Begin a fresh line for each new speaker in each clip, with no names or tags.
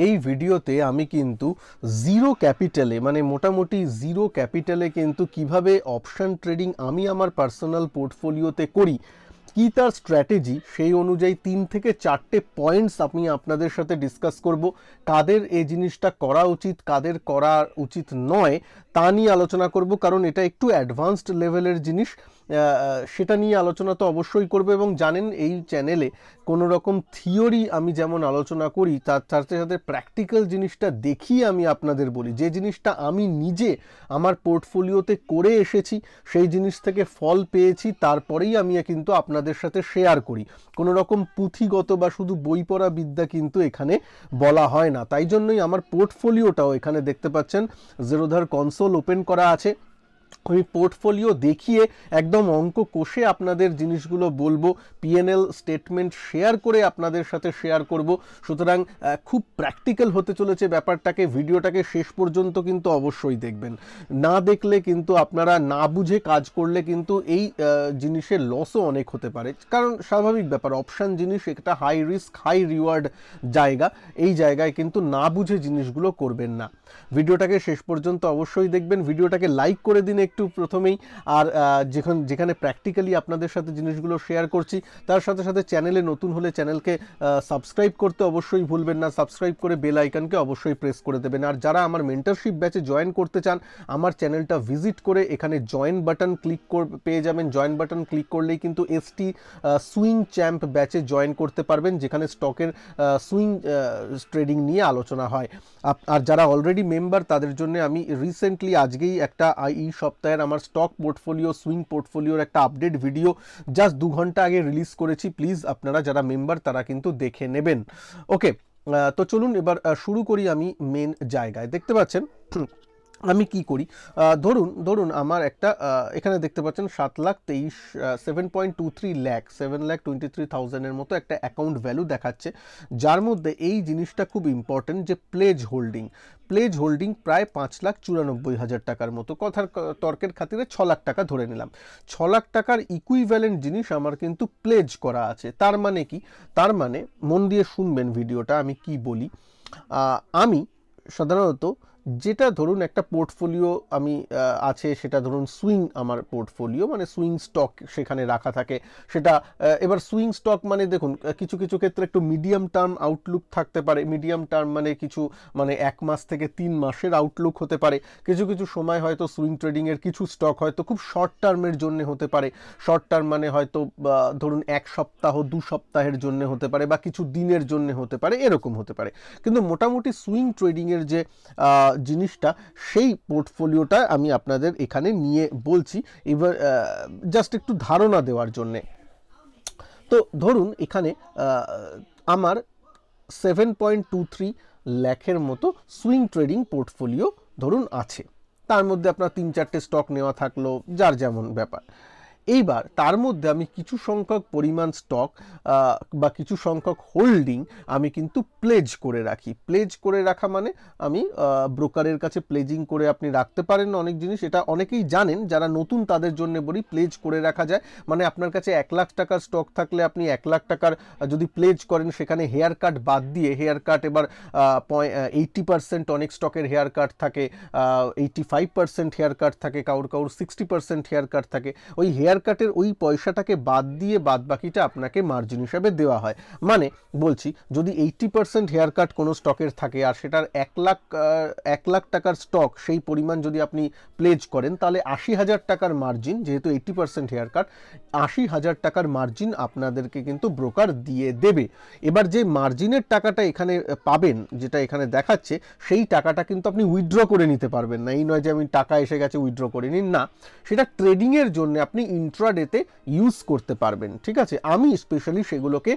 এই ভিডিওতে আমি কিন্তু জিরো ক্যাপিটালে মানে মোটামুটি জিরো ক্যাপিটালে কিন্তু কিভাবে অপশন ট্রেডিং আমি আমার পার্সোনাল পোর্টফোলিওতে করি, কি তার স্ট্র্যাটেজি, সেই অনুযায়ী 3 থেকে 4টে পয়েন্টস আমি আপনাদের সাথে ডিসকাস করব। কাদের এই জিনিসটা করা উচিত, কাদের করা উচিত নয়, তা নিয়ে আলোচনা করব, কারণ এটা একটু অ্যাডভান্সড লেভেলের জিনিস। সেটা নিয়ে আলোচনা তো অবশ্যই করবে। এবং জানেন এই চ্যানেলে কোনো রকম থিওরি আমি যেমন আলোচনা করি, তার সাথে সাথে প্র্যাকটিক্যাল জিনিসটা দেখিয়ে আমি আপনাদের বলি। যে জিনিসটা আমি নিজে আমার পোর্টফোলিওতে করে এসেছি, সেই জিনিস থেকে ফল পেয়েছি, তারপরেই আমি কিন্তু আপনাদের সাথে শেয়ার করি। কোনো রকম পুঁথিগত বা শুধু বই পড়া বিদ্যা কিন্তু এখানে বলা হয় না। তাই জন্যই আমার পোর্টফোলিওটাও এখানে দেখতে পাচ্ছেন জেরোধার কনসোল ওপেন করা আছে। আমি পোর্টফোলিও দেখিয়ে একদম অঙ্ক কষে আপনাদের জিনিসগুলো বলবো, পিএনএল স্টেটমেন্ট শেয়ার করে আপনাদের সাথে শেয়ার করব। সুতরাং খুব প্র্যাকটিক্যাল হতে চলেছে ব্যাপারটাকে। ভিডিওটাকে শেষ পর্যন্ত কিন্তু অবশ্যই দেখবেন, না দেখলে কিন্তু আপনারা না বুঝে কাজ করলে কিন্তু এই জিনিসের লসও অনেক হতে পারে। কারণ স্বাভাবিক ব্যাপার, অপশান জিনিস একটা হাই রিস্ক হাই রিওয়ার্ড জায়গা। এই জায়গায় কিন্তু না বুঝে জিনিসগুলো করবেন না। ভিডিওটাকে শেষ পর্যন্ত অবশ্যই দেখবেন। ভিডিওটাকে লাইক করে দিন একটু প্রথমেই। আর যেখানে প্র্যাকটিক্যালি আপনাদের সাথে জিনিসগুলো শেয়ার করছি, তার সাথে সাথে চ্যানেলে নতুন হলে চ্যানেলকে সাবস্ক্রাইব করতে অবশ্যই ভুলবেন না। সাবস্ক্রাইব করে বেল আইকনকে অবশ্যই প্রেস করে দেবেন। আর যারা আমার মেন্টরশিপ ব্যাচে জয়েন করতে চান, আমার চ্যানেলটা ভিজিট করে এখানে জয়েন বাটন ক্লিক পেয়ে যাবেন। জয়েন বাটন ক্লিক করলেই কিন্তু এসটি সুইং চ্যাম্প ব্যাচে জয়েন করতে পারবেন, যেখানে স্টকের সুইং ট্রেডিং নিয়ে আলোচনা হয়। আর যারা অলরেডি মেম্বার, তাদের জন্য আমি রিসেন্টলি আজকেই একটা এই সপ্তাহের আমার স্টক পোর্টফোলিও সুইং পোর্টফোলিওর একটা আপডেট ভিডিও জাস্ট 2 ঘন্টা আগে রিলিজ করেছি। প্লিজ আপনারা যারা মেম্বার তারা কিন্তু দেখে নেবেন। ওকে, তো চলুন এবার শুরু করি। আমি মেন জায়গায় দেখতে পাচ্ছেন আমি কি করি। ধরুন আমার একটা এখানে দেখতে পাচ্ছেন 7,23,7.23 লাখ 7,23,000 মতো একটা অ্যাকাউন্ট ভ্যালু দেখাচ্ছে, যার মধ্যে এই জিনিসটা খুব ইম্পর্টেন্ট যে প্লেজ হোল্ডিং প্রায় 5,94,000 টাকার মতো। কথার তর্কের খাতিরে 6 লাখ টাকা ধরে নিলাম। 6 লাখ টাকার ইকুইভ্যালেন্ট জিনিস আমার কিন্তু প্লেজ করা আছে। তার মানে কি? তার মানে মন দিয়ে শুনবেন ভিডিওটা, আমি কি বলি। আমি সাধারণত যেটা ধরুন একটা পোর্টফোলিও আমি আছে, সেটা ধরুন সুইং আমার পোর্টফোলিও, মানে সুইং স্টক সেখানে রাখা থাকে। সেটা এবার সুইং স্টক মানে দেখুন কিছু কিছু ক্ষেত্রে একটু মিডিয়াম টার্ম আউটলুক থাকতে পারে। মিডিয়াম টার্ম মানে কিছু 1 মাস থেকে 3 মাসের আউটলুক হতে পারে। কিছু কিছু সময় হয়তো সুইং ট্রেডিংয়ের কিছু স্টক হয়তো খুব শর্ট টার্মের জন্য হতে পারে। শর্ট টার্ম মানে হয়তো ধরুন 1 সপ্তাহ 2 সপ্তাহের জন্য হতে পারে, বা কিছু দিনের জন্য হতে পারে, এরকম হতে পারে। কিন্তু মোটামুটি সুইং ট্রেডিংয়ের যে জিনিসটা, সেই পোর্টফোলিওটা আমি আপনাদের এখানে নিয়ে বলছি এবার জাস্ট একটু ধারণা দেওয়ার জন্যে। তো ধরুন এখানে আমার 7.23 লাখের মতো সুইং ট্রেডিং পোর্টফোলিও ধরুন আছে। তার মধ্যে আপনার 3-4টে স্টক নেওয়া থাকলো, যার যেমন ব্যাপার। এইবার তার মধ্যে আমি কিছু সংখ্যক পরিমাণ স্টক বা কিছু সংখ্যক হোল্ডিং আমি কিন্তু প্লেজ করে রাখি। প্লেজ করে রাখা মানে আমি ব্রোকারের কাছে প্লেজিং করে আপনি রাখতে পারেন অনেক জিনিস। এটা অনেকেই জানেন, যারা নতুন তাদের জন্য বলি। প্লেজ করে রাখা যায় মানে আপনার কাছে 1 লাখ টাকার স্টক থাকলে আপনি 1 লাখ টাকার যদি প্লেজ করেন, সেখানে হেয়ার কাট বাদ দিয়ে, হেয়ার কাট এবার 80% অনেক স্টকের হেয়ার কাট থাকে, 85% হেয়ার কাট থাকে, কাউর 60% হেয়ার কাট থাকে। ওই হেয়ার কাটের ওই পয়সাটাকে বাদ দিয়ে বাদ বাকিটা আপনাকে মার্জিন হিসাবে দেওয়া হয়। মানে বলছি, যদি 80% হেয়ার কাট কোনো স্টকের থাকে আর সেটার 1 লাখ টাকার স্টক, সেই পরিমাণ যদি আপনি প্লেজ করেন, তাহলে 80,000 টাকার মার্জিন, যেহেতু 80% হেয়ার কাট, 80,000 টাকার মার্জিন আপনাদেরকে কিন্তু ব্রোকার দিয়ে দেবে। এবার যে মার্জিনের টাকাটা এখানে পাবেন, যেটা এখানে দেখাচ্ছে, সেই টাকাটা কিন্তু আপনি উইথড্র করে নিতে পারবেন না। এই নয় যে আমি টাকা এসে গেছে উইথড্র করে নিন, না, সেটা ট্রেডিংয়ের জন্য আপনি ইন্ট্রাডেতে ইউজ করতে পারবেন। ঠিক আছে, আমি স্পেশালি সেগুলোকে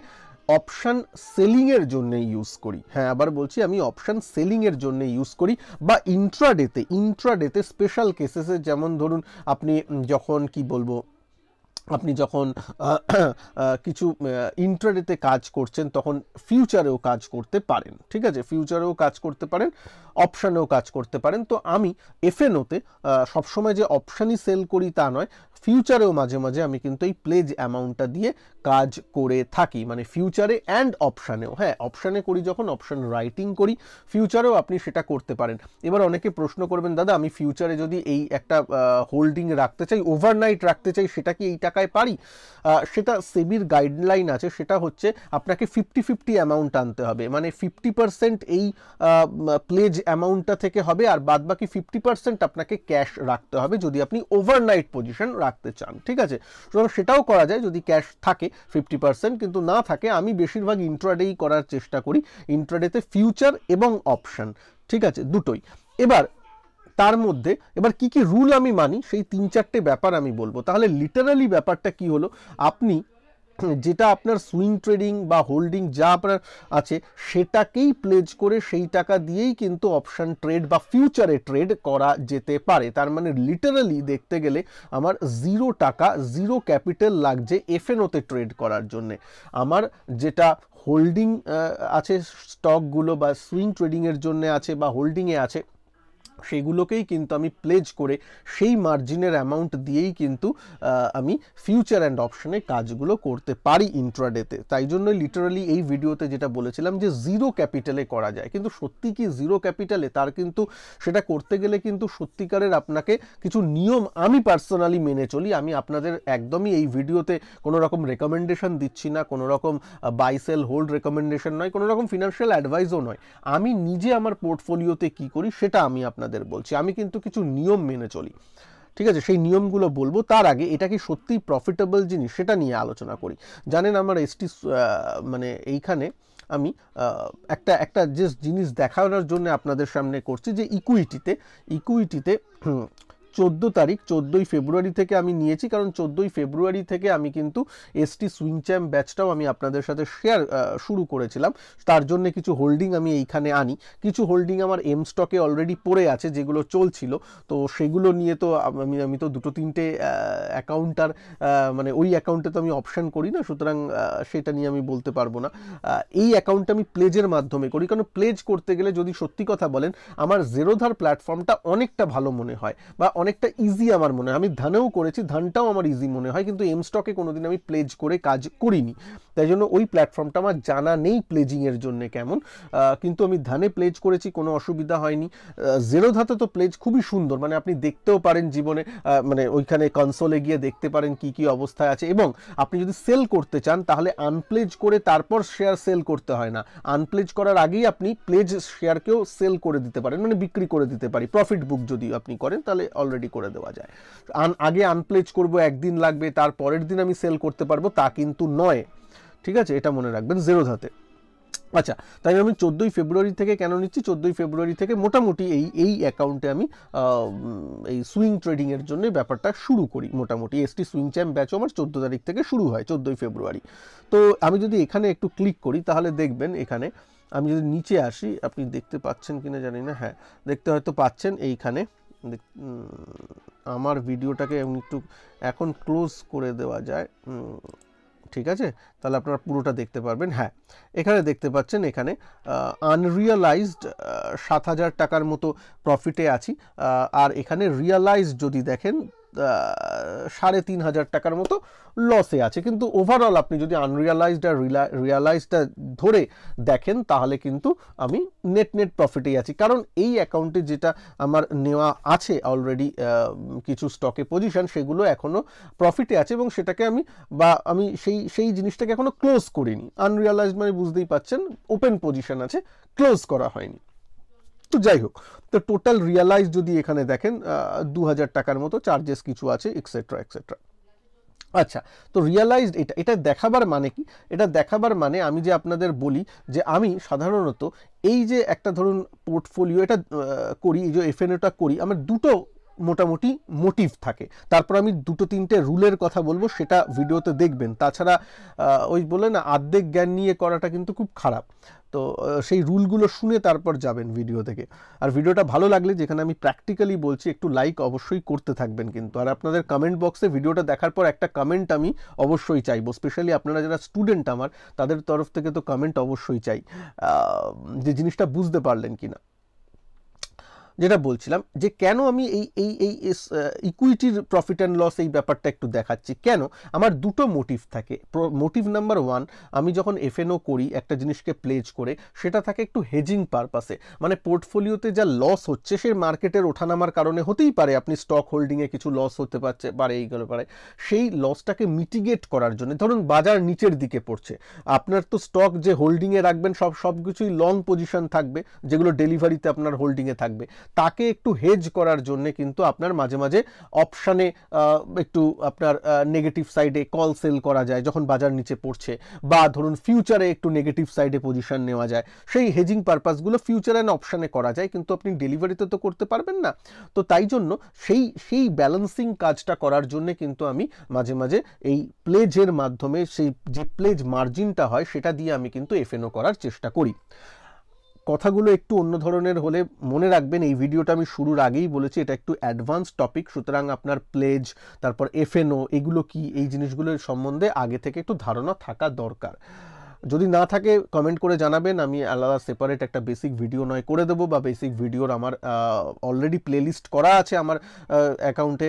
অপশান সেলিংয়ের জন্য ইউজ করি। হ্যাঁ, আবার বলছি, আমি অপশান সেলিংয়ের জন্য ইউজ করি, বা ইন্ট্রাডেতে স্পেশাল কেসেসে, যেমন ধরুন আপনি যখন কি বলবো, আপনি যখন কিছু ইন্ট্রাডেতে কাজ করছেন, তখন ফিউচারেও কাজ করতে পারেন। ঠিক আছে, ফিউচারেও কাজ করতে পারেন, অপশানেও কাজ করতে পারেন। তো আমি এফএনওতে সবসময় যে অপশানই সেল করি তা নয়, ফিউচারেও মাঝে মাঝে আমি কিন্তু এই প্লেজ অ্যামাউন্টটা দিয়ে কাজ করে থাকি, মানে ফিউচারে অ্যান্ড অপশানেও। হ্যাঁ, অপশানে করি যখন, অপশান রাইটিং করি, ফিউচারেও আপনি সেটা করতে পারেন। এবার অনেকে প্রশ্ন করবেন, দাদা আমি ফিউচারে যদি এই একটা হোল্ডিং রাখতে চাই, ওভারনাইট রাখতে চাই, সেটা কি এই টাকায় পারি? সেটা সেবির গাইডলাইন আছে, সেটা হচ্ছে আপনাকে 50-50 অ্যামাউন্ট আনতে হবে, মানে 50% এই প্লেজ অ্যামাউন্টটা থেকে হবে, আর বাদ বাকি 50% আপনাকে ক্যাশ রাখতে হবে যদি আপনি ওভারনাইট পজিশন রাখতে চান। ঠিক আছে, সুতরাং সেটাও করা যায় যদি ক্যাশ থাকে 50%, কিন্তু না থাকে আমি বেশিরভাগ ইন্ট্রাডেই করার চেষ্টা করি। ইন্ট্রাডেতে ফিউচার এবং অপশন, ঠিক আছে, দুটোই। এবার তার মধ্যে এবার কি কি রুল আমি মানি সেই 3-4টে ব্যাপার আমি বলবো। তাহলে লিটারালি ব্যাপারটা কি হলো, আপনি যেটা আপনার সুইং ট্রেডিং বা হোল্ডিং যা আপনার আছে সেটাকেই প্লেজ করে সেই টাকা দিয়েই কিন্তু অপশন ট্রেড বা ফিউচারে ট্রেড করা যেতে পারে। তার মানে লিটারালি দেখতে গেলে আমার 0 টাকা, 0 ক্যাপিটাল লাগছে এফএনওতে ট্রেড করার জন্যে। আমার যেটা হোল্ডিং আছে স্টকগুলো বা সুইং ট্রেডিংয়ের জন্য আছে বা হোল্ডিংয়ে আছে, সেগুলোকেই কিন্তু আমি প্লেজ করে সেই মার্জিনের অ্যামাউন্ট দিয়েই কিন্তু আমি ফিউচার অ্যান্ড অপশনে কাজগুলো করতে পারি ইন্ট্রাডেতে। তাই জন্য লিটারালি এই ভিডিওতে যেটা বলেছিলাম যে 0 ক্যাপিটালে করা যায়, কিন্তু সত্যি কি 0 ক্যাপিটালে? তার কিন্তু সেটা করতে গেলে কিন্তু সত্যিকারের আপনাকে কিছু নিয়ম আমি পার্সোনালি মেনে চলি। আমি আপনাদের একদমই এই ভিডিওতে কোনো রকম রেকমেন্ডেশন দিচ্ছি না, কোনো রকম বাই সেল হোল্ড রেকমেন্ডেশন নয়, কোনো রকম ফিনান্সিয়াল অ্যাডভাইসও নয়। আমি নিজে আমার পোর্টফোলিওতে কি করি সেটা আমি আপনাদের বলছি। আমি কিন্তু কিছু নিয়ম মেনে চলি, ঠিক আছে, সেই নিয়মগুলো বলবো। তার আগে এটা কি সত্যিই প্রফিটেবল জিনিস সেটা নিয়ে আলোচনা করি। জানেন আমার এসটি মানে এইখানে আমি একটা যে জিনিস দেখানোর জন্য আপনাদের সামনে করছি, যে ইকুইটিতে 14 তারিখ 14ই ফেব্রুয়ারি থেকে আমি নিয়েছি, কারণ 14ই ফেব্রুয়ারি থেকে আমি কিন্তু এসটি সুইং চ্যাম্প ব্যাচটাও আমি আপনাদের সাথে শেয়ার শুরু করেছিলাম। তার জন্য কিছু হোল্ডিং আমি এইখানে আনি, কিছু হোল্ডিং আমার এম স্টকে অলরেডি পড়ে আছে যেগুলো চলছিল, তো সেগুলো নিয়ে তো আমি তো 2-3টে অ্যাকাউন্টার, মানে ওই অ্যাকাউন্টে তো আমি অপশান করি না, সুতরাং সেটা নিয়ে আমি বলতে পারবো না। এই অ্যাকাউন্টটা আমি প্লেজের মাধ্যমে করি, কারণ প্লেজ করতে গেলে যদি সত্যি কথা বলেন আমার জেরোধার প্ল্যাটফর্মটা অনেকটা ভালো মনে হয় বা অনেকটা ইজি আমার মনে হয়। আমি ধানেও করেছি, ধানটাও আমার ইজি মনে হয়, কিন্তু এম স্টকে কোনোদিন আমি প্লেজ করে কাজ করিনি, তাই জন্য ওই প্ল্যাটফর্মটা আমার জানা নেই প্লেজিংয়ের জন্য কেমন। কিন্তু আমি ধানে প্লেজ করেছি, কোনো অসুবিধা হয়নি। জেরোধাতে তো প্লেজ খুবই সুন্দর, মানে আপনি দেখতেও পারেন জীবনে, মানে ওইখানে কনসোলে গিয়ে দেখতে পারেন কি কি অবস্থায় আছে, এবং আপনি যদি সেল করতে চান তাহলে আনপ্লেজ করে তারপর শেয়ার সেল করতে হয় না, আনপ্লেজ করার আগেই আপনি প্লেজ শেয়ারকেও সেল করে দিতে পারেন, মানে বিক্রি করে দিতে পারি। প্রফিট বুক যদি আপনি করেন তাহলে অলরেডি করে দেওয়া যায়। আগে আনপ্লেজ করব, একদিন লাগবে, তার পরের দিন আমি সেল করতে পারবো তা কিন্তু নয়, ঠিক আছে, এটা মনে রাখবেন জেরোধাতে। আচ্ছা, তাই আমি 14ই ফেব্রুয়ারি থেকে কেন নিচ্ছি, 14ই ফেব্রুয়ারি থেকে মোটামুটি এই অ্যাকাউন্টে আমি এই সুইং ট্রেডিংয়ের জন্য ব্যাপারটা শুরু করি। মোটামুটি এসটি সুইং চ্যাম্প ব্যাচও আমার 14 তারিখ থেকে শুরু হয়, 14ই ফেব্রুয়ারি। তো আমি যদি এখানে একটু ক্লিক করি তাহলে দেখবেন এখানে আমি যদি নিচে আসি, আপনি দেখতে পাচ্ছেন কিনা জানি না, হ্যাঁ দেখতে হয়তো পাচ্ছেন। এইখানে আমার ভিডিওটাকে একটু এখন ক্লোজ করে দেওয়া যায়, ঠিক আছে, তাহলে আপনারা পুরোটা দেখতে পারবেন। হ্যাঁ, এখানে দেখতে পাচ্ছেন এখানে আনরিয়ালাইজড 7,000 টাকার মতো প্রফিটে আছি, আর এখানে রিয়ালাইজড যদি দেখেন 3,500 টাকার মতো লসে আছে। কিন্তু ওভারঅল আপনি যদি আনরিয়ালাইজড আর রিয়ালাইজডটা ধরে দেখেন তাহলে কিন্তু আমি নেট প্রফিটেই আছি, কারণ এই অ্যাকাউন্টে যেটা আমার নেওয়া আছে অলরেডি কিছু স্টকে পজিশন, সেগুলো এখনও প্রফিটে আছে এবং সেটাকে আমি সেই জিনিসটাকে এখনও ক্লোজ করিনি। আনরিয়ালাইজড মানে বুঝতেই পাচ্ছেন ওপেন পজিশন আছে, ক্লোজ করা হয়নি। তো যাই হোক, তো টোটাল রিয়ালাইজ যদি এখানে দেখেন 2,000 টাকার মতো চার্জেস কিছু আছে, এক্সেট্রা এক্সেট্রা। আচ্ছা, তো রিয়ালাইজড এটা দেখাবার মানে কি? এটা দেখাবার মানে আমি যে আপনাদের বলি যে আমি সাধারণত এই যে একটা ধরুন পোর্টফোলিও এটা করি, এই যে এফএনওটা করি, আমার দুটো মোটামুটি মোটিভ থাকে। তারপর আমি 2-3টে রুলের কথা বলবো, সেটা ভিডিওতে দেখবেন। তাছাড়া ওই বলে না আর্ধেক জ্ঞান নিয়ে করাটা কিন্তু খুব খারাপ, তো সেই রুলগুলো শুনে তারপর যাবেন ভিডিও থেকে। আর ভিডিওটা ভালো লাগলে, যেখানে আমি প্র্যাকটিক্যালি বলছি, একটু লাইক অবশ্যই করতে থাকবেন কিন্তু। আর আপনাদের কমেন্ট বক্সে ভিডিওটা দেখার পর একটা কমেন্ট আমি অবশ্যই চাইবো, স্পেশালি আপনারা যারা স্টুডেন্ট আমার, তাদের তরফ থেকে তো কমেন্ট অবশ্যই চাই যে জিনিসটা বুঝতে পারলেন কিনা। যেটা বলছিলাম যে কেন আমি এই এই এই ইকুইটির প্রফিট অ্যান্ড লস এই ব্যাপারটা একটু দেখাচ্ছি, কেন আমার দুটো মোটিভ থাকে। মোটিভ নাম্বার ওয়ান, আমি যখন এফএনও করি একটা জিনিসকে প্লেজ করে, সেটা থাকে একটু হেজিং পারপাসে, মানে পোর্টফোলিওতে যা লস হচ্ছে সে মার্কেটের ওঠানামার কারণে হতেই পারে, আপনি স্টক হোল্ডিংয়ে কিছু লস হতে পারে এইগুলো পারে, সেই লসটাকে মিটিগেট করার জন্য, ধরুন বাজার নিচের দিকে পড়ছে, আপনার তো স্টক যে হোল্ডিংয়ে রাখবেন সব কিছুই লং পজিশন থাকবে, যেগুলো ডেলিভারিতে আপনার হোল্ডিংয়ে থাকবে, তাকে একটু হেজ করার জন্য কিন্তু আপনার মাঝে মাঝে অপশানে একটু আপনার নেগেটিভ সাইডে কল সেল করা যায় যখন বাজার নিচে পড়ছে, বা ধরুন ফিউচারে একটু নেগেটিভ সাইডে পজিশন নেওয়া যায়, সেই হেজিং পারপাসগুলো ফিউচার অ্যান্ড অপশানে করা যায়, কিন্তু আপনি ডেলিভারিতে তো করতে পারবেন না। তো তাই জন্য সেই ব্যালেন্সিং কাজটা করার জন্য কিন্তু আমি মাঝে মাঝে এই প্লেজের মাধ্যমে সেই যে প্লেজ মার্জিনটা হয় সেটা দিয়ে আমি কিন্তু এফএনও করার চেষ্টা করি। কথাগুলো একটু অন্য ধরনের হলে মনে রাখবেন, এই ভিডিওটা আমি শুরুর আগেই বলেছি এটা একটু অ্যাডভান্স টপিক, সুতরাং আপনার প্লেজ তারপর এফএনও এগুলো কি এই জিনিসগুলোর সম্বন্ধে আগে থেকে একটু ধারণা থাকা দরকার। যদি না থাকে কমেন্ট করে জানাবেন, আমি আলাদা সেপারেট একটা বেসিক ভিডিও নয় করে দেবো, বা বেসিক ভিডিওর আমার অলরেডি প্লেলিস্ট করা আছে আমার অ্যাকাউন্টে,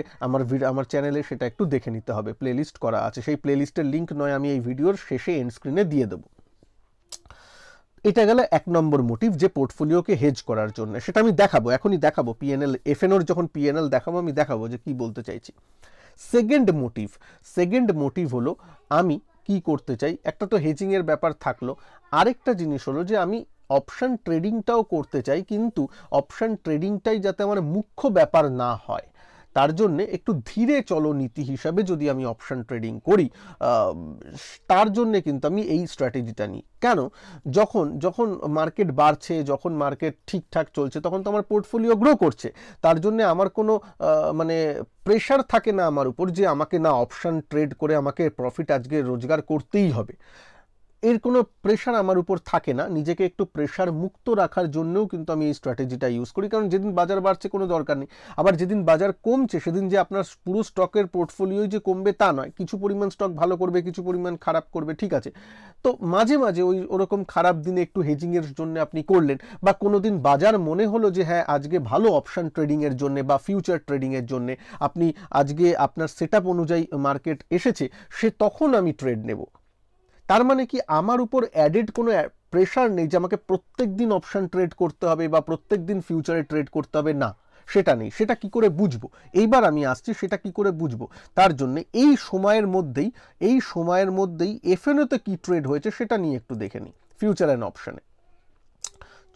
আমার চ্যানেলে, সেটা একটু দেখে নিতে হবে, প্লেলিস্ট করা আছে, সেই প্লেলিস্টের লিঙ্ক নয় আমি এই ভিডিওর শেষে এন্ড স্ক্রিনে দিয়ে দেবো। এটা গেল এক নম্বর মোটিভ, যে পোর্টফোলিওকে হেজ করার জন্য, সেটা আমি দেখাবো, এখনই দেখাবো, পিএনএল এফএনওর যখন পিএনএল দেখাবো আমি দেখাবো যে কি বলতে চাইছি। সেকেন্ড মোটিভ হলো আমি কি করতে চাই, একটা তো হেজিং এর ব্যাপার থাকলো, আরেকটা জিনিস হলো যে আমি অপশন ট্রেডিংটাও করতে চাই, কিন্তু অপশন ট্রেডিংটাই যাতে আমার মুখ্য ব্যাপার না হয়, তার জন্য একটু ধীরে চলো নীতি হিসাবে যদি আমি অপশন ট্রেডিং করি, তার জন্য কিন্তু আমি এই স্ট্র্যাটেজিটা নিই। কেন, যখন মার্কেট বাড়ছে, যখন মার্কেট ঠিকঠাক চলছে, তখন তো আমার পোর্টফোলিও গ্রো করছে, তার জন্য আমার কোনো মানে প্রেশার থাকে না আমার উপর যে আমাকে না অপশন ট্রেড করে আমাকে প্রফিট আজকে রোজগার করতেই হবে, এর কোনো প্রেশার আমার উপর থাকে না। নিজেকে একটু প্রেশার মুক্ত রাখার জন্যও কিন্তু আমি এই স্ট্র্যাটেজিটা ইউজ করি, কারণ যেদিন বাজার বাড়ছে কোনো দরকার নেই, আবার যেদিন বাজার কমছে সেদিন যে আপনার পুরো স্টকের পোর্টফোলিওই যে কমবে তা নয়, কিছু পরিমাণ স্টক ভালো করবে, কিছু পরিমাণ খারাপ করবে, ঠিক আছে। তো মাঝে মাঝে ওরকম খারাপ দিনে একটু হেজিংয়ের জন্য আপনি করলেন, বা কোনো দিন বাজার মনে হলো যে হ্যাঁ আজকে ভালো অপশন ট্রেডিংয়ের জন্য বা ফিউচার ট্রেডিংয়ের জন্য আপনি আজকে আপনার সেটআপ অনুযায়ী মার্কেট এসেছে, তখন আমি ট্রেড নেব। তার মানে কি আমার উপর অ্যাডেড কোনো প্রেশার নেই যে আমাকে প্রত্যেক দিন অপশন ট্রেড করতে হবে বা প্রত্যেক দিন ফিউচারে ট্রেড করতে হবে, না, সেটা নেই। সেটা কি করে বুঝবো, এইবার আমি আসছি, সেটা কি করে বুঝবো, তার জন্য এই সময়ের মধ্যেই এফএনওতে কি ট্রেড হয়েছে সেটা নিয়ে একটু দেখে নিই। ফিউচার অ্যান্ড অপশনে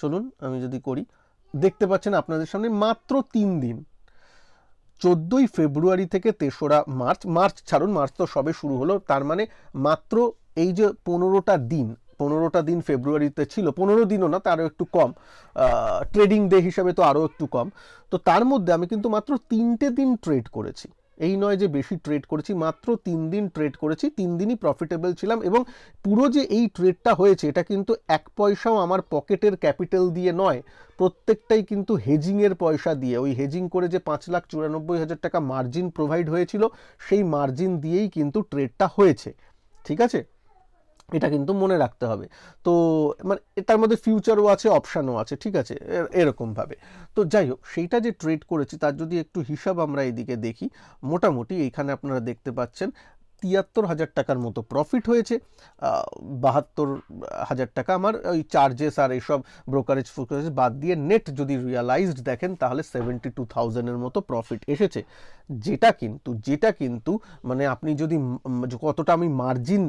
চলুন, আমি যদি করি, দেখতে পাচ্ছেন আপনাদের সামনে মাত্র 3 দিন, 14ই ফেব্রুয়ারি থেকে 3রা মার্চ ছাড়ুন, মার্চ তো সবে শুরু হলো, তার মানে মাত্র এই যে 15টা দিন ফেব্রুয়ারিতে ছিল, 15 দিনও না, তারও একটু কম, ট্রেডিং ডে হিসাবে তো আরও একটু কম, তো তার মধ্যে আমি কিন্তু মাত্র 3টে দিন ট্রেড করেছি, এই নয় যে বেশি ট্রেড করেছি, মাত্র 3 দিন ট্রেড করেছি, 3 দিনই প্রফিটেবল ছিলাম, এবং পুরো যে এই ট্রেডটা হয়েছে এটা কিন্তু 1 পয়সাও আমার পকেটের ক্যাপিটাল দিয়ে নয়, প্রত্যেকটাই কিন্তু হেজিংয়ের পয়সা দিয়ে, ওই হেজিং করে যে 5,94,000 টাকা মার্জিন প্রোভাইড হয়েছিল সেই মার্জিন দিয়েই কিন্তু ট্রেডটা হয়েছে, ঠিক আছে, এটা কিন্তু মনে রাখতে হবে। তো মানে তার মধ্যে ফিউচারও আছে, অপশানও আছে, ঠিক আছে, এরকমভাবে। তো যাই হোক, সেইটা যে ট্রেড করেছি তার যদি একটু হিসাব আমরা এদিকে দেখি, মোটামুটি এইখানে আপনারা দেখতে পাচ্ছেন 73,000 টাকার মতো প্রফিট হয়েছে, 72,000 টাকা আমার ওই চার্জেস আর এইসব ব্রোকারেজ বাদ দিয়ে নেট যদি রিয়ালাইজড দেখেন তাহলে 72,000-এর মতো প্রফিট এসেছে, যেটা কিন্তু মানে আপনি যদি কতটা আমি মার্জিন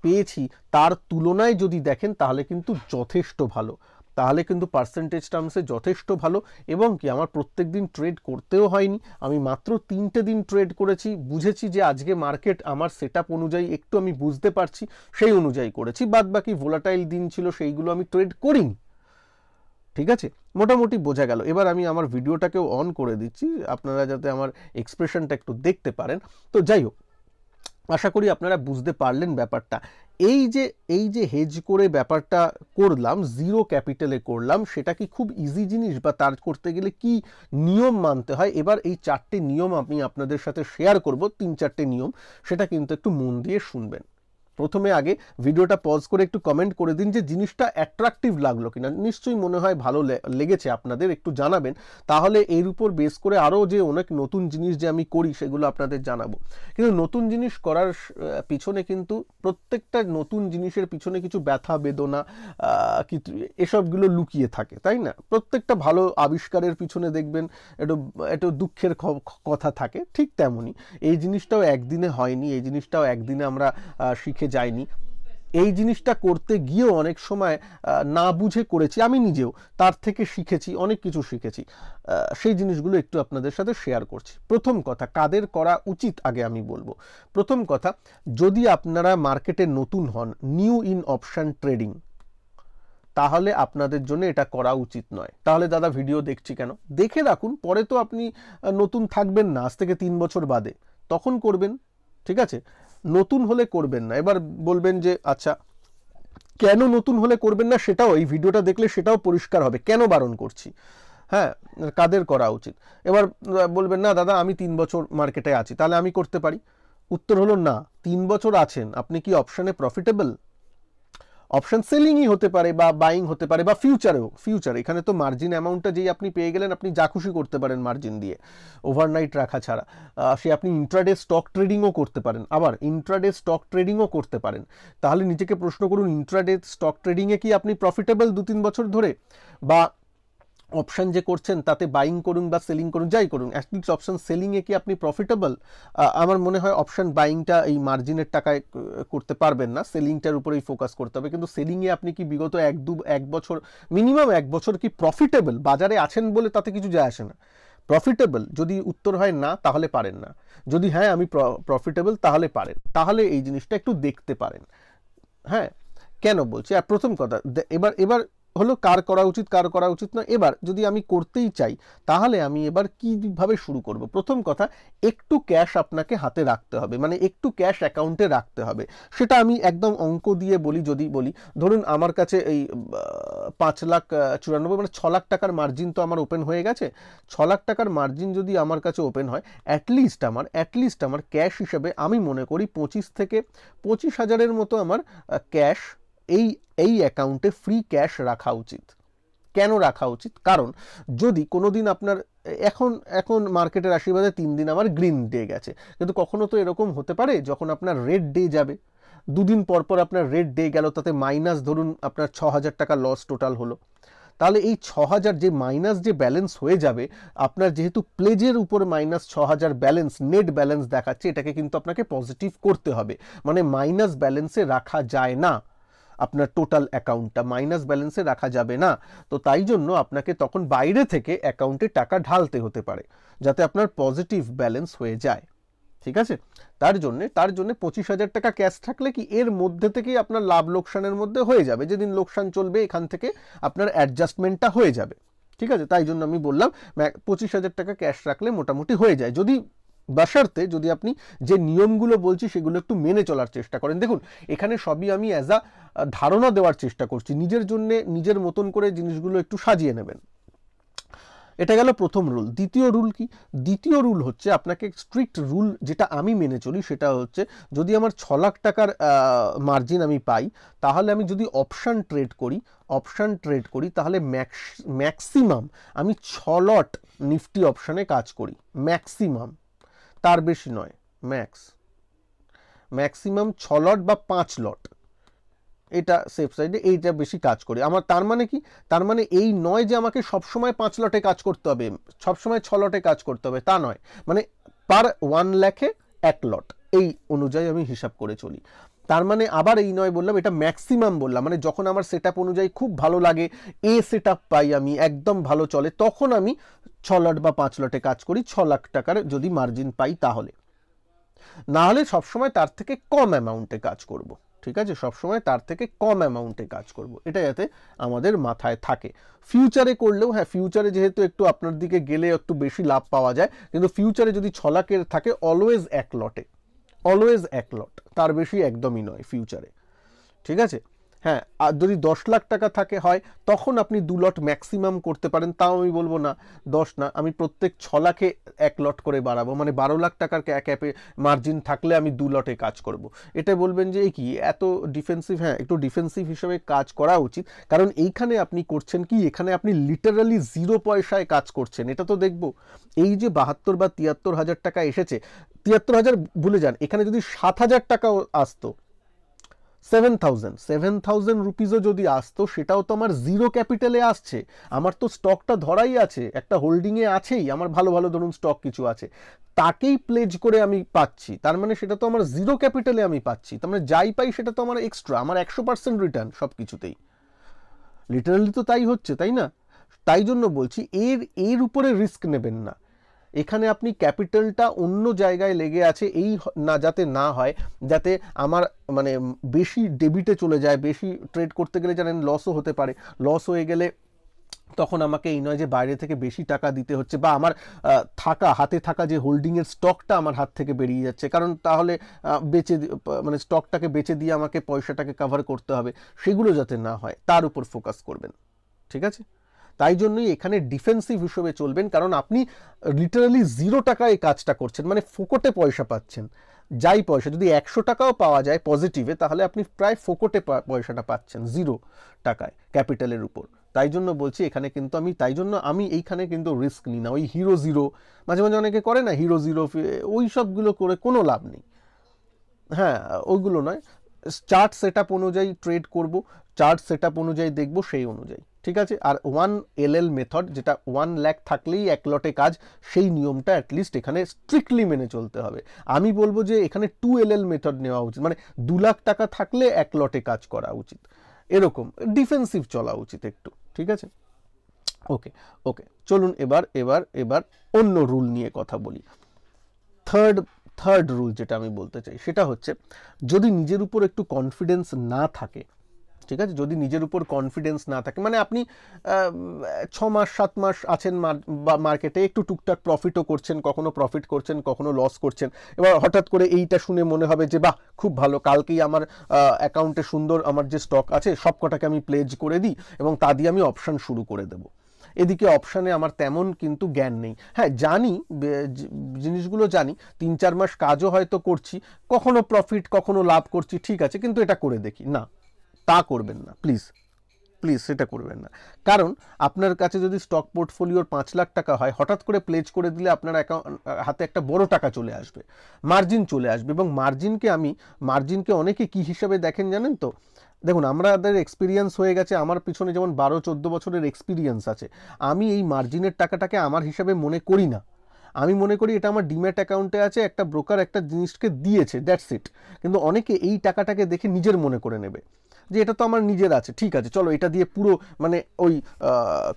পেয়েছি তার তুলনায় যদি দেখেন তাহলে কিন্তু যথেষ্ট ভালো, তাহলে কিন্তু পার্সেন্টেজ টার্মসে যথেষ্ট ভালো, এবং কি আমার প্রত্যেক দিন ট্রেড করতেও হয়নি, আমি মাত্র 3টে দিন ট্রেড করেছি, বুঝেছি যে আজকে মার্কেট আমার সেটআপ অনুযায়ী একটু আমি বুঝতে পারছি, সেই অনুযায়ী করেছি, বাদ বাকি ভোলাটাইল দিন ছিল সেইগুলো আমি ট্রেড করিনি, ঠিক আছে, মোটামুটি বোঝা গেল। এবার আমি আমার ভিডিওটাকেও অন করে দিচ্ছি আপনারা যাতে আমার এক্সপ্রেশনটা একটু দেখতে পারেন। তো যাই হোক, আশা করি আপনারা বুঝতে পারলেন ব্যাপারটা। এই যে হেজ করে ব্যাপারটা করলাম, জিরো ক্যাপিটালে করলাম, সেটা কি খুব ইজি জিনিস, বা তার করতে গেলে কি নিয়ম মানতে হয়, এবার এই 4টে নিয়ম আমি আপনাদের সাথে শেয়ার করব, 3-4টে নিয়ম, সেটা কিন্তু একটু মন দিয়ে শুনবেন। প্রথমে আগে ভিডিওটা পজ করে একটু কমেন্ট করে দিন যে জিনিসটা অ্যাট্রাকটিভ লাগলো কিনা, নিশ্চয়ই মনে হয় ভালো লেগেছে আপনাদের, একটু জানাবেন, তাহলে এর উপর বেস করে আরও যে অনেক নতুন জিনিস যে আমি করি সেগুলো আপনাদের জানাবো। কিন্তু নতুন জিনিস করার পিছনে কিন্তু প্রত্যেকটা নতুন জিনিসের পিছনে কিছু ব্যথা বেদনা এসবগুলো লুকিয়ে থাকে, তাই না? প্রত্যেকটা ভালো আবিষ্কারের পিছনে দেখবেন একটু দুঃখের কথা থাকে, ঠিক তেমনই এই জিনিসটাও একদিনে হয়নি, এই জিনিসটাও একদিনে আমরা শিখে যাইনি। এই জিনিসটা করতে গিয়েও অনেক সময় না বুঝে করেছি, আমি নিজেও তার থেকে শিখেছি, অনেক কিছু শিখেছি, সেই জিনিসগুলো একটু আপনাদের সাথে শেয়ার করছি। প্রথম কথা, কাদের করা উচিত আগে আমি বলবো। প্রথম কথা, যদি আপনারা মার্কেটে নতুন হন, নিউ ইন অপশন ট্রেডিং, তাহলে আপনাদের জন্য এটা করা উচিত নয়। তাহলে দাদা ভিডিও দেখছি কেন? দেখে রাখুন, পরে তো আপনি নতুন থাকবেন না, আজ থেকে 3 বছর বাদে, তখন করবেন, ঠিক আছে? নতুন হলে করবেন না। এবার বলবেন যে আচ্ছা কেন নতুন হলে করবেন না, সেটাও এই ভিডিওটা দেখলে সেটাও পরিষ্কার হবে কেন বারণ করছি। হ্যাঁ, কাদের করা উচিত। এবার বলবেন না দাদা আমি 3 বছর মার্কেটে আছি, তাহলে আমি করতে পারি। উত্তর হলো না, 3 বছর আছেন, আপনি কি অপশানে প্রফিটেবল? অপশন সেলিংই হতে পারে বা বাইং হতে পারে বা ফিউচার, এখানে তো মার্জিন অ্যামাউন্টটা যেই আপনি পেয়ে গেলেন, আপনি যা খুশি করতে পারেন মার্জিন দিয়ে, ওভারনাইট রাখা ছাড়া। সে আপনি ইন্ট্রাডে স্টক ট্রেডিংও করতে পারেন, আবার ইন্ট্রাডে স্টক ট্রেডিংও করতে পারেন। তাহলে নিজেকে প্রশ্ন করুন, ইন্ট্রাডে স্টক ট্রেডিংয়ে কি আপনি প্রফিটেবল 2-3 বছর ধরে? বা অপশন যে করছেন তাতে বাইং করুন বা সেলিং করুন, যাই করুন, অ্যাটলিস্ট অপশন সেলিংয়ে কি আপনি প্রফিটেবল? আমার মনে হয় অপশন বাইংটা এই মার্জিনের টাকায় করতে পারবেন না, সেলিংটার উপরেই ফোকাস করতে হবে। কিন্তু সেলিংয়ে আপনি কি বিগত 1 বছর, মিনিমাম 1 বছর কি প্রফিটেবল? বাজারে আছেন বলে তাতে কিছু যায় আসে না। প্রফিটেবল যদি উত্তর হয় না, তাহলে পারেন না। যদি হ্যাঁ আমি প্রফিটেবল, তাহলে পারেন, তাহলে এই জিনিসটা একটু দেখতে পারেন। হ্যাঁ, কেন বলছি? আর প্রথম কথা, এবার হলো কার করা উচিত কার করা উচিত না। এবার যদি আমি করতেই চাই, তাহলে আমি এবার কিভাবে শুরু করব? প্রথম কথা, একটু ক্যাশ আপনাকে হাতে রাখতে হবে, মানে একটু ক্যাশ অ্যাকাউন্টে রাখতে হবে। সেটা আমি একদম অঙ্ক দিয়ে বলি, যদি বলি ধরুন আমার কাছে এই 5,94,000 মানে 6 লাখ টাকার মার্জিন তো আমার ওপেন হয়ে গেছে। 6 লাখ টাকার মার্জিন যদি আমার কাছে ওপেন হয়, অ্যাটলিস্ট আমার ক্যাশ হিসেবে আমি মনে করি 25 থেকে 25,000-এর মতো আমার ক্যাশ এই অ্যাকাউন্টে ফ্রি ক্যাশ রাখা উচিত। কেন রাখা উচিত? কারণ যদি কোনো দিন আপনার এখন মার্কেটের আশীর্বাদে 3 দিন আমার গ্রিন ডে গেছে, কিন্তু কখনো তো এরকম হতে পারে যখন আপনার রেড ডে যাবে, 2 দিন পর আপনার রেড ডে গেল, তাতে মাইনাস ধরুন আপনার 6,000 টাকা লস টোটাল হলো। তাহলে এই 6,000 যে মাইনাস যে ব্যালেন্স হয়ে যাবে, আপনার যেহেতু প্লেজের উপর মাইনাস 6,000 ব্যালেন্স, নেট ব্যালেন্স দেখাচ্ছে, এটাকে কিন্তু আপনাকে পজিটিভ করতে হবে। মানে মাইনাস ব্যালেন্সে রাখা যায় না, আপনার টোটাল অ্যাকাউন্টটা মাইনাস ব্যালেন্সে রাখা যাবে না। তো তাই জন্য আপনাকে তখন বাইরে থেকে অ্যাকাউন্টে টাকা ঢালতে হতে পারে, যাতে আপনার পজিটিভ ব্যালেন্স হয়ে যায়, ঠিক আছে? তার জন্য 25,000 টাকা ক্যাশ থাকলে কি এর মধ্যে থেকেই আপনার লাভ লোকসানের মধ্যে হয়ে যাবে। যেদিন লোকসান চলবে, এখান থেকে আপনার অ্যাডজাস্টমেন্টটা হয়ে যাবে, ঠিক আছে? তাই জন্য আমি বললাম 25,000 টাকা ক্যাশ রাখলে মোটামুটি হয়ে যায়, যদি বাশর্তে যদি আপনি যে নিয়মগুলো বলছি সেগুলো একটু মেনে চলার চেষ্টা করেন। দেখুন, এখানে সবই আমি অ্যাজ আ ধারণা দেওয়ার চেষ্টা করছি, নিজের জন্য নিজের মতন করে জিনিসগুলো একটু সাজিয়ে নেবেন। এটা গেল প্রথম রুল। দ্বিতীয় রুল কি? দ্বিতীয় রুল হচ্ছে, আপনাকে স্ট্রিক্ট রুল যেটা আমি মেনে চলি সেটা হচ্ছে, যদি আমার 6 লাখ টাকার মার্জিন আমি পাই, তাহলে আমি যদি অপশান ট্রেড করি তাহলে ম্যাক্সিমাম আমি 6 লট নিফটি অপশানে কাজ করি, ম্যাক্সিমাম, তার বেশি নয়, ম্যাক্সিমাম 6 লট বা 5 লট, এটা সেফ সাইডে, এইটা বেশি কাজ করি আমার। তার মানে কি? তার মানে এই নয় যে আমাকে সবসময় 5 লটে কাজ করতে হবে, সবসময় 6 লটে কাজ করতে হবে, তা নয়। মানে পার 1 লাখে 1 লট, এই অনুযায়ী আমি হিসাব করে চলি। তার মানে আবার এই নয় বললাম, এটা ম্যাক্সিমাম বললাম, মানে যখন আমার সেটআপ অনুযায়ী খুব ভালো লাগে, সেটআপ পাই আমি, একদম ভালো চলে, তখন আমি 6 লট বা 5 লটে কাজ করি, 6 লাখ টাকার যদি মার্জিন পাই তাহলে। না হলে সবসময় তার থেকে কম অ্যামাউন্টে কাজ করব, ঠিক আছে? সবসময় তার থেকে কম অ্যামাউন্টে কাজ করব, এটা যাতে আমাদের মাথায় থাকে। ফিউচারে করলেও, হ্যাঁ ফিউচারে যেহেতু একটু আপনার দিকে গেলে একটু বেশি লাভ পাওয়া যায়, কিন্তু ফিউচারে যদি 6 লাখের থাকে, অলওয়েজ 1 লটে, অলওয়েজ 1 লট, তার বেশি একদমই নয় ফিউচারে, ঠিক আছে? হ্যাঁ, আর যদি 10 লাখ টাকা থাকে হয় তখন আপনি 2 লট ম্যাক্সিমাম করতে পারেন। তাও আমি বলবো না 10 না, আমি প্রত্যেক 6 লাখে 1 লট করে বাড়াবো, মানে 12 লাখ টাকার ক্যাপে মার্জিন থাকলে আমি 2 লটে কাজ করব। এটা বলবেন যে এই কি এত ডিফেন্সিভ? হ্যাঁ, একটু ডিফেন্সিভ হিসেবে কাজ করা উচিত, কারণ এইখানে আপনি করছেন কি, এখানে আপনি লিটারালি 0 পয়সায় কাজ করছেন। এটা তো দেখবো এই যে 72 বা 73 হাজার টাকা এসেছে, 73 হাজার ভুলে যান, এখানে যদি 7 হাজার টাকাও আসতো, 7,000 রুপিসও যদি আসতো, সেটাও তো আমার জিরো ক্যাপিটালে আসছে। আমার তো স্টকটা ধরাই আছে, একটা হোল্ডিংয়ে আছেই, আমার ভালো ভালো ধরুন স্টক কিছু আছে, তাকেই প্লেজ করে আমি পাচ্ছি, তার মানে সেটা তো আমার জিরো ক্যাপিটালে আমি পাচ্ছি, তার মানে যাই পাই সেটা তো আমার এক্সট্রা, আমার 100% রিটার্ন সব কিছুতেই। লিটারালি তো তাই হচ্ছে, তাই না? তাই জন্য বলছি এর উপরে রিস্ক নেবেন না। এখানে আপনি ক্যাপিটালটা অন্য জায়গায় লেগে আছে, এই না যাতে না হয়, যাতে আমার মানে বেশি ডেবিটে চলে যায়, বেশি ট্রেড করতে গেলে জানেন লসও হতে পারে, লস হয়ে গেলে তখন আমাকে এই নয় যে বাইরে থেকে বেশি টাকা দিতে হচ্ছে, বা আমার হাতে থাকা যে হোল্ডিংয়ের স্টকটা আমার হাত থেকে বেরিয়ে যাচ্ছে, কারণ তাহলে মানে স্টকটাকে বেচে দিয়ে আমাকে পয়সাটাকে কভার করতে হবে, সেগুলো যাতে না হয় তার উপর ফোকাস করবেন। ঠিক আছে? তাই জন্যই এখানে ডিফেন্সিভ হিসেবে চলবেন, কারণ আপনি লিটারালি 0 টাকায় এই কাজটা করছেন, মানে ফোকটে পয়সা পাচ্ছেন। যাই পয়সা যদি 100 টাকাও পাওয়া যায় পজিটিভে, তাহলে আপনি প্রায় ফোকটে পয়সাটা পাচ্ছেন 0 টাকায় ক্যাপিটালের উপর। তাই জন্য বলছি এখানে কিন্তু তাই জন্য আমি এইখানে কিন্তু রিস্ক নিই না। ওই হিরো জিরো মাঝে মাঝে অনেকে করে না, হিরো জিরো, ওই সবগুলো করে কোনো লাভ নেই। হ্যাঁ, ওইগুলো নয়, চার্ট সেট আপ অনুযায়ী ট্রেড করব, চার্ট সেট আপ অনুযায়ী দেখবো, সেই অনুযায়ী। ঠিক আছে? আর 1 LL মেথড, যেটা 1 লাখ থাকলেই 1 লটে কাজ, সেই নিয়মটা অ্যাটলিস্ট এখানে স্ট্রিক্টলি মেনে চলতে হবে। আমি বলবো যে এখানে 2 LL মেথড নেওয়া উচিত, মানে 2 লাখ টাকা থাকলে 1 লটে কাজ করা উচিত, এরকম ডিফেন্সিভ চলা উচিত একটু। ঠিক আছে? ওকে ওকে, চলুন এবার এবার এবার অন্য রুল নিয়ে কথা বলি। থার্ড রুল যেটা আমি বলতে চাই সেটা হচ্ছে, যদি নিজের উপর একটু কনফিডেন্স না থাকে, ঠিক আছে, যদি নিজের উপর কনফিডেন্স না থাকে, মানে আপনি 6 মাস 7 মাস আছেন মার্কেটে, একটু টুকটাক প্রফিটও করছেন, কখনো প্রফিট করছেন, কখনো লস করছেন, এবার হঠাৎ করে এইটা শুনে মনে হবে যে বাহ খুব ভালো, কালকেই আমার অ্যাকাউন্টে সুন্দর আমার যে স্টক আছে সব কটাকে আমি প্লেজ করে দিই এবং তা দিয়ে আমি অপশান শুরু করে দেবো। এদিকে অপশানে আমার তেমন কিন্তু জ্ঞান নেই। হ্যাঁ জানি, জিনিসগুলো জানি, 3-4 মাস কাজও হয়তো করছি, কখনো প্রফিট কখনো লাভ করছি, ঠিক আছে, কিন্তু এটা করে দেখি না, তা করবেন না প্লিজ, প্লিজ সেটা করবেন না। কারণ আপনার কাছে যদি স্টক পোর্টফোলিওর 5 লাখ টাকা হয়, হঠাৎ করে প্লেজ করে দিলে আপনার হাতে একটা বড় টাকা চলে আসবে, মার্জিন চলে আসবে, এবং মার্জিনকে অনেকে কি হিসাবে দেখেন জানেন তো? দেখুন, আমাদের এক্সপিরিয়েন্স হয়ে গেছে, আমার পিছনে যেমন 12-14 বছরের এক্সপিরিয়েন্স আছে, আমি এই মার্জিনের টাকাটাকে আমার হিসাবে মনে করি না। আমি মনে করি এটা আমার ডিম্যাট অ্যাকাউন্টে আছে, একটা ব্রোকার একটা জিনিসকে দিয়েছে, দ্যাটস ইট। কিন্তু অনেকে এই টাকাটাকে দেখে নিজের মনে করে নেবে যে এটা তো আমার নিজের আছে, ঠিক আছে চলো এটা দিয়ে পুরো, মানে ওই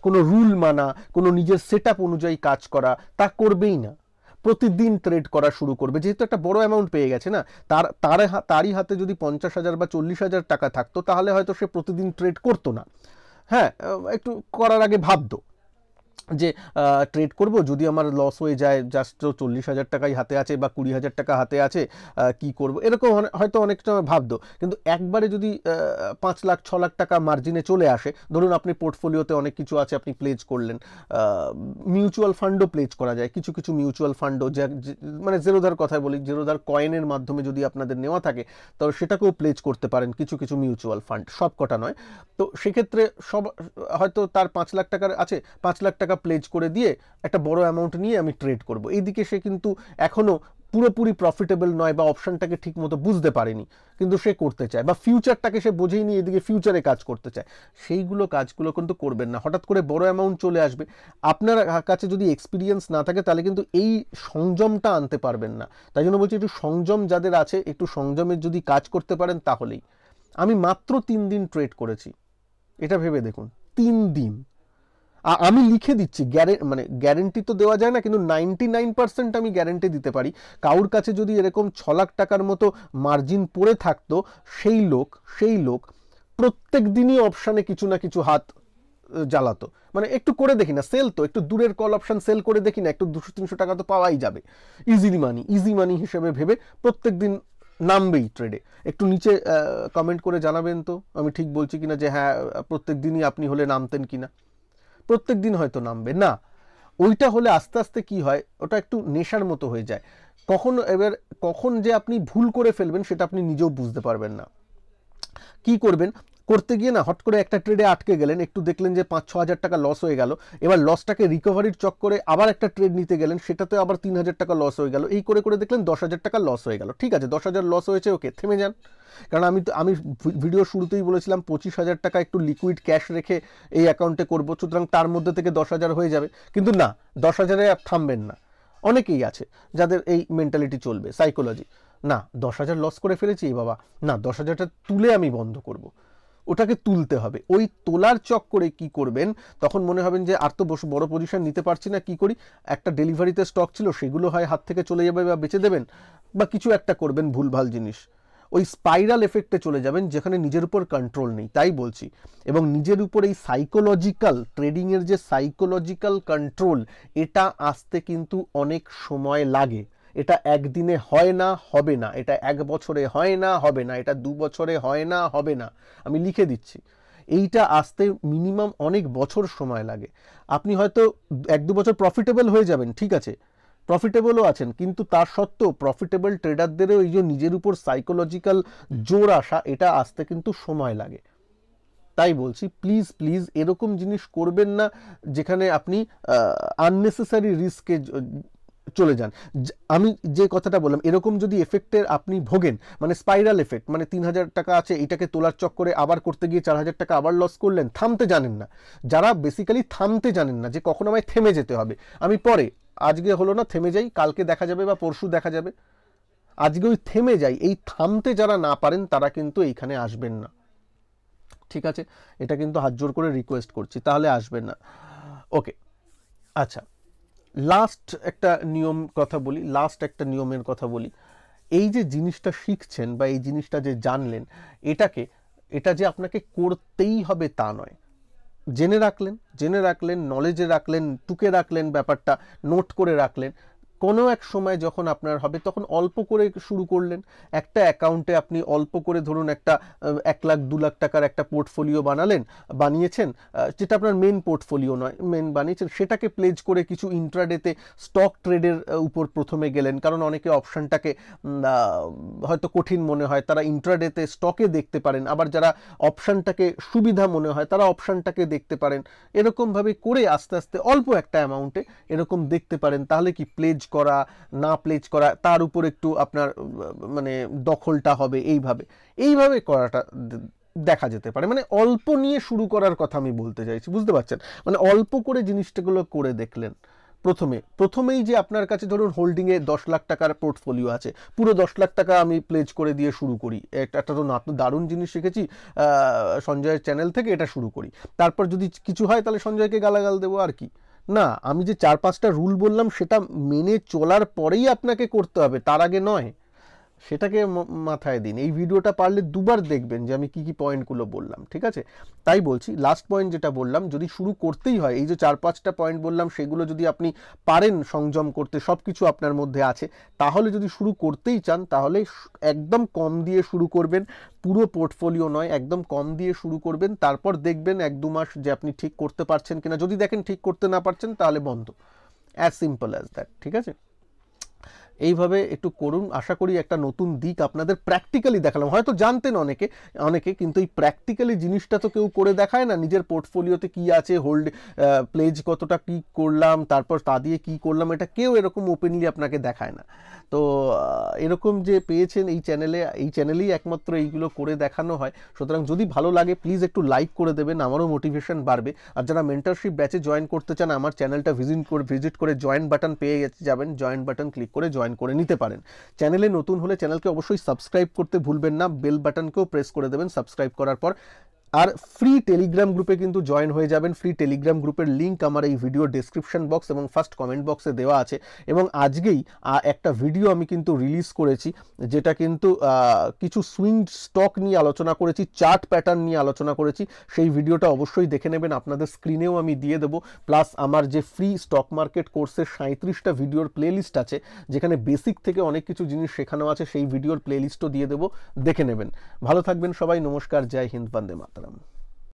কোনো রুল মানা, কোনো নিজের সেট আপ অনুযায়ী কাজ করা, তা করবেই না। প্রতিদিন ট্রেড করা শুরু করবে, যেহেতু একটা বড় অ্যামাউন্ট পেয়ে গেছে না, তারই হাতে যদি 50,000 বা 40,000 টাকা থাকতো, তাহলে হয়তো সে প্রতিদিন ট্রেড করতো না। হ্যাঁ, একটু করার আগে ভাবতো যে ট্রেড করব, যদি আমার লস হয়ে যায়, জাস্ট 40,000 টাকাই হাতে আছে বা 20,000 টাকা হাতে আছে, কি করব, এরকম হয়তো অনেকটা ভাবতো। কিন্তু একবারে যদি 5 লাখ 6 লাখ টাকা মার্জিনে চলে আসে, ধরুন আপনি পোর্টফোলিওতে অনেক কিছু আছে, আপনি প্লেজ করলেন, মিউচুয়াল ফান্ডও প্লেজ করা যায়, কিছু কিছু মিউচুয়াল ফান্ডও, মানে জেরোধার কথায় বলি, জেরোধার কয়েনের মাধ্যমে যদি আপনাদের নেওয়া থাকে, তো সেটাকেও প্লেজ করতে পারেন, কিছু কিছু মিউচুয়াল ফান্ড, সব কটা নয়। তো সেক্ষেত্রে হয়তো তার 5 লাখ টাকার আছে, 5 লাখ টাকা প্লেজ করে দিয়ে একটা বড় অ্যামাউন্ট নিয়ে আমি ট্রেড করব, এইদিকে সে কিন্তু এখনো পুরোপুরি প্রফিটেবল নয়, বা অপশনটাকে ঠিক মতো বুঝতে পারেনি, কিন্তু সে করতে চায়, বা ফিউচারটাকে সে বোঝেই নি, এদিকে ফিউচারে কাজ করতে চায়, সেইগুলো কাজগুলো কিন্তু করবেন না। হঠাৎ করে বড় অ্যামাউন্ট চলে আসবে, আপনার কাছে যদি এক্সপিরিয়েন্স না থাকে, তাহলে কিন্তু এই সংযমটা আনতে পারবেন না। তাই জন্য বলছি, একটু সংযম যাদের আছে, একটু সংযমের যদি কাজ করতে পারেন, তাহলেই। আমি মাত্র 3 দিন ট্রেড করেছি, এটা ভেবে দেখুন, 3 দিন। আমি লিখে দিচ্ছি, মানে গ্যারেন্টি তো দেওয়া যায় না, কিন্তু 99% আমি গ্যারেন্টি দিতে পারি, কারোর কাছে যদি এরকম 6 লাখ টাকার মতো মার্জিন পড়ে থাকতো, সেই লোক প্রত্যেক দিনই অপশানে কিছু না কিছু হাত জ্বালাতো। মানে একটু করে দেখি না, সেল তো একটু দূরের কল অপশান সেল করে দেখি না, একটু 200-300 টাকা তো পাওয়াই যাবে, ইজি মানি হিসেবে ভেবে প্রত্যেক দিন নামবেই ট্রেডে। একটু নিচে কমেন্ট করে জানাবেন তো আমি ঠিক বলছি কিনা, যে হ্যাঁ প্রত্যেক দিনই আপনি হলে নামতেন কিনা। প্রত্যেক দিন হয়তো নামবে না, ওইটা হলে আস্তে আস্তে কি হয়, ওটা একটু নেশার মতো হয়ে যায়। কখন যে আপনি ভুল করে ফেলবেন সেটা আপনি নিজেও বুঝতে পারবেন না। কি করবেন, করতে গিয়ে না হট করে একটা ট্রেডে আটকে গেলেন, একটু দেখলেন যে 5-6 হাজার টাকা লস হয়ে গেল, এবার লসটাকে রিকভারির চক্করে আবার একটা ট্রেড নিতে গেলেন, সেটাতে আবার 3,000 টাকা লস হয়ে গেল, এই করে করে দেখলেন 10,000 টাকা লস হয়ে গেল। ঠিক আছে, 10,000 লস হয়েছে, ওকে থেমে যান। কারণ আমি ভিডিও শুরুতেই বলেছিলাম 25,000 টাকা একটু লিকুইড ক্যাশ রেখে এই অ্যাকাউন্টে করবো, সুতরাং তার মধ্যে থেকে 10,000 হয়ে যাবে। কিন্তু না, 10,000-এ আর থামবেন না। অনেকেই আছে যাদের এই মেন্টালিটি চলবে, সাইকোলজি, না 10,000 লস করে ফেলেছি বাবা, না 10,000টা তুলে আমি বন্ধ করব, ওটাকে তুলতে হবে। ওই তোলার চক্করে কি করবেন, তখন মনে হবেন যে আর তো বড় পজিশন নিতে পারছি না, কি করি, একটা ডেলিভারিতে স্টক ছিল সেগুলো হয় হাত থেকে চলে যাবে বা বেচে দেবেন, বা কিছু একটা করবেন ভুলভাল জিনিস, ওই স্পাইরাল এফেক্টে চলে যাবেন যেখানে নিজের উপর কন্ট্রোল নেই। তাই বলছি, এবং নিজের উপর এই সাইকোলজিক্যাল ট্রেডিংয়ের যে সাইকোলজিক্যাল কন্ট্রোল, এটা আসতে কিন্তু অনেক সময় লাগে। এটা একদিনে হয় না, হবে না, এটা 1 বছরে হয় না, হবে না, এটা 2 বছরে হয় না, হবে না, আমি লিখে দিচ্ছি। এইটা আসতে মিনিমাম অনেক বছর সময় লাগে। আপনি হয়তো 1-2 বছর প্রফিটেবল হয়ে যাবেন, ঠিক আছে, প্রফিটেবলও আছেন, কিন্তু তার সত্ত্বেও প্রফিটেবল ট্রেডারদেরও এই যে নিজের উপর সাইকোলজিক্যাল জোর আসা, এটা আসতে কিন্তু সময় লাগে। তাই বলছি, প্লিজ প্লিজ এরকম জিনিস করবেন না যেখানে আপনি আননেসেসারি রিস্কে চলে যান। আমি যে কথাটা বললাম, এরকম যদি এফেক্টের আপনি ভোগেন, মানে স্পাইরাল এফেক্ট, মানে 3,000 টাকা আছে, এটাকে তোলার চক্করে আবার করতে গিয়ে 4,000 টাকা আবার লস করলেন, থামতে জানেন না, যারা বেসিক্যালি থামতে জানেন না, যে কখন আমায় থেমে যেতে হবে, আমি পরে, আজকে হলো না থেমে যাই, কালকে দেখা যাবে বা পরশু দেখা যাবে, আজকে ওই থেমে যাই, এই থামতে যারা না পারেন তারা কিন্তু এইখানে আসবেন না। ঠিক আছে, এটা কিন্তু হাত জোর করে রিকোয়েস্ট করছি, তাহলে আসবেন না। ওকে, আচ্ছা, লাস্ট একটা নিয়মের কথা বলি। এই যে জিনিসটা শিখছেন বা এই জিনিসটা যে জানলেন, এটা যে আপনাকে করতেই হবে তা নয়। জেনে রাখলেন, নলেজে রাখলেন, টুকে রাখলেন, ব্যাপারটা নোট করে রাখলেন, কোনো এক সময় যখন আপনার হবে তখন অল্প করে শুরু করলেন, একটা অ্যাকাউন্টে আপনি অল্প করে ধরুন একটা 1 লাখ 2 লাখ টাকার একটা পোর্টফোলিও বানিয়েছেন, যেটা আপনার মেন পোর্টফোলিও নয়, মেন বানিয়েছেন, সেটাকে প্লেজ করে কিছু ইন্ট্রাডেতে স্টক ট্রেডের উপর প্রথমে গেলেন, কারণ অনেকে অপশানটাকে হয়তো কঠিন মনে হয়, তারা ইন্ট্রাডেতে স্টকে দেখতে পারেন, আবার যারা অপশানটাকে সুবিধা মনে হয় তারা অপশানটাকে দেখতে পারেন, এরকমভাবে করে আস্তে আস্তে অল্প একটা অ্যামাউন্টে এরকম দেখতে পারেন। তাহলে কি প্লেজ করা না প্লেজ করা তার উপর একটু আপনার মানে দখলটা হবে, এইভাবে করাটা দেখা যেতে পারে। মানে অল্প নিয়ে শুরু করার কথা আমি বলতে চাইছি, বুঝতে পারছেন, মানে অল্প করে জিনিসটাগুলো করে দেখলেন। প্রথমেই যে আপনার কাছে ধরুন হোল্ডিংয়ে 10 লাখ টাকার পোর্টফোলিও আছে, পুরো 10 লাখ টাকা আমি প্লেজ করে দিয়ে শুরু করি, একটা তো দারুণ জিনিস শিখেছি সঞ্জয়ের চ্যানেল থেকে, এটা শুরু করি, তারপর যদি কিছু হয় তাহলে সঞ্জয়কে গালাগাল দেবো, আর কি না, আমি যে 4-5টা রুল বললাম সেটা মেনে চলার পরেই আপনাকে করতে হবে, তার আগে নয়, সেটাকে মাথায় দিন। এই ভিডিওটা পারলে 2বার দেখবেন যে আমি কি কি পয়েন্টগুলো বললাম, ঠিক আছে। তাই বলছি, লাস্ট পয়েন্ট যেটা বললাম, যদি শুরু করতেই হয়, এই যে 4-5টা পয়েন্ট বললাম সেগুলো যদি আপনি পারেন সংযম করতে, সব কিছু আপনার মধ্যে আছে, তাহলে যদি শুরু করতেই চান তাহলে একদম কম দিয়ে শুরু করবেন, পুরো পোর্টফোলিও নয়, একদম কম দিয়ে শুরু করবেন, তারপর দেখবেন 1-2 মাস যে আপনি ঠিক করতে পারছেন কিনা, যদি দেখেন ঠিক করতে না পারছেন তাহলে বন্ধ, অ্যাজ সিম্পল অ্যাজ দ্যাট, ঠিক আছে। এইভাবে একটু করুন, আশা করি একটা নতুন দিক আপনাদের প্র্যাকটিক্যালি দেখালাম। হয়তো জানতেন অনেকে, কিন্তু এই প্র্যাকটিক্যালি জিনিসটা তো কেউ করে দেখায় না, নিজের পোর্টফোলিওতে কি আছে, প্লেজ কতটা কি করলাম, তারপর তা দিয়ে কি করলাম, এটা কেউ এরকম ওপেনলি আপনাকে দেখায় না। তো এরকম যে পেয়েছেন এই চ্যানেলেই একমাত্র এইগুলো করে দেখানো হয়। সুতরাং যদি ভালো লাগে প্লিজ একটু লাইক করে দেবেন, আমারও মোটিভেশন বাড়বে। আর যারা মেন্টরশিপ ব্যাচে জয়েন করতে চান, আমার চ্যানেলটা ভিজিট করে জয়েন বাটন পেয়ে যাবেন, জয়েন বাটন ক্লিক করে জয়েন করে নিতে পারেন। চ্যানেলে নতুন হলে চ্যানেলকে অবশ্যই সাবস্ক্রাইব করতে ভুলবেন না, বেল বাটনকেও প্রেস করে দেবেন সাবস্ক্রাইব করার পর। আর ফ্রি টেলিগ্রাম গ্রুপে কিন্তু জয়েন হয়ে যাবেন। ফ্রি টেলিগ্রাম গ্রুপের লিঙ্ক আমার এই ভিডিও ডেসক্রিপশন বক্স এবং ফার্স্ট কমেন্ট বক্সে দেওয়া আছে। এবং আজকেই একটা ভিডিও আমি কিন্তু রিলিজ করেছি, যেটা কিন্তু কিছু সুইং স্টক নিয়ে আলোচনা করেছি, চার্ট প্যাটার্ন নিয়ে আলোচনা করেছি। সেই ভিডিওটা অবশ্যই দেখে নেবেন, আপনাদের স্ক্রিনেও আমি দিয়ে দেবো। প্লাস আমার যে ফ্রি স্টক মার্কেট কোর্সের 37টা ভিডিওর প্লেলিস্ট আছে, যেখানে বেসিক থেকে অনেক কিছু জিনিস শেখানো আছে, সেই ভিডিওর প্লেলিস্টও দিয়ে দেবো, দেখে নেবেন। ভালো থাকবেন সবাই, নমস্কার, জয় হিন্দ, বন্দে মাতরম।